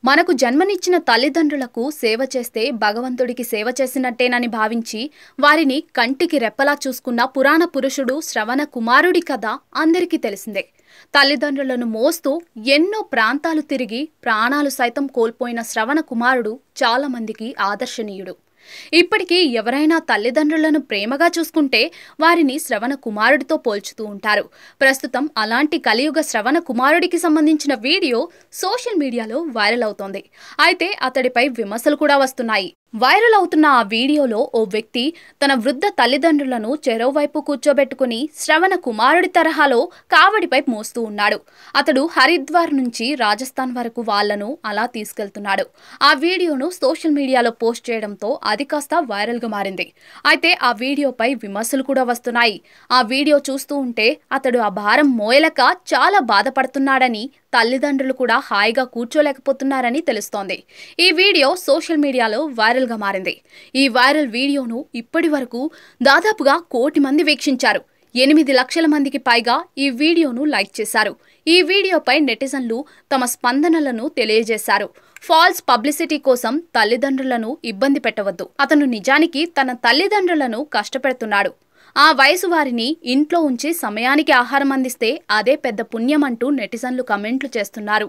మనకు జన్మనిచ్చిన తల్లిదండ్రులకు సేవ చేస్తే భగవంతుడికి సేవ చేసినట్టేనని భావించి వారిని కంటికి రెప్పలా చూసుకున్న పురాణ పురుషుడు శ్రవణ కుమారుడి కథ అందరికీ తెలిసిందే. తల్లిదండ్రులను మోస్తూ ఎన్నో ప్రాంతాలు తిరిగి ప్రాణాలు సైతం కోల్పోయిన శ్రవణ కుమారుడు చాలా మందికి ఆదర్శనీయుడు. ఇప్పటికీ ఎవరైనా తల్లిదండ్రులను ప్రేమగా చూసుకుంటే వారిని శ్రవణ కుమారుడితో పోల్చుతూ ఉంటారు. ప్రస్తుతం అలాంటి కలియుగ శ్రవణ కుమారుడికి సంబంధించిన వీడియో సోషల్ మీడియాలో వైరల్ అవుతోంది. అయితే అతడిపై విమర్శలు కూడా వస్తున్నాయి. వైరల్ అవుతున్న ఆ వీడియోలో ఓ వ్యక్తి తన వృద్ధ తల్లిదండ్రులను చెరోవైపు కూర్చోబెట్టుకుని శ్రవణ కుమారుడి తరహాలో కావడిపై మోస్తూ ఉన్నాడు. అతడు హరిద్వార్ నుంచి రాజస్థాన్ వరకు వాళ్లను అలా తీసుకెళ్తున్నాడు. ఆ వీడియోను సోషల్ మీడియాలో పోస్ట్ చేయడంతో అది కాస్త వైరల్ గా మారింది. అయితే ఆ వీడియోపై విమర్శలు కూడా వస్తున్నాయి. ఆ వీడియో చూస్తూ ఉంటే అతడు ఆ భారం మోయలేక చాలా బాధపడుతున్నాడని, తల్లిదండ్రులు కూడా హాయిగా కూర్చోలేకపోతున్నారని తెలుస్తోంది. ఈ వీడియో సోషల్ మీడియాలో వైరల్ గా మారింది. ఈ వైరల్ వీడియోను ఇప్పటి వరకు దాదాపుగా 1 కోటి మంది వీక్షించారు. 8 లక్షల మందికి పైగా ఈ వీడియోను లైక్ చేశారు. ఈ వీడియోపై నెటిజన్లు తమ స్పందనలను తెలియజేశారు. ఫాల్స్ పబ్లిసిటీ కోసం తల్లిదండ్రులను ఇబ్బంది పెట్టవద్దు. అతను నిజానికి తన తల్లిదండ్రులను కష్టపెడుతున్నాడు. ఆ వయసు వారిని ఇంట్లో ఉంచి సమయానికి ఆహారం అందిస్తే అదే పెద్ద పుణ్యం అంటూ నెటిజన్లు కమెంట్లు చేస్తున్నారు.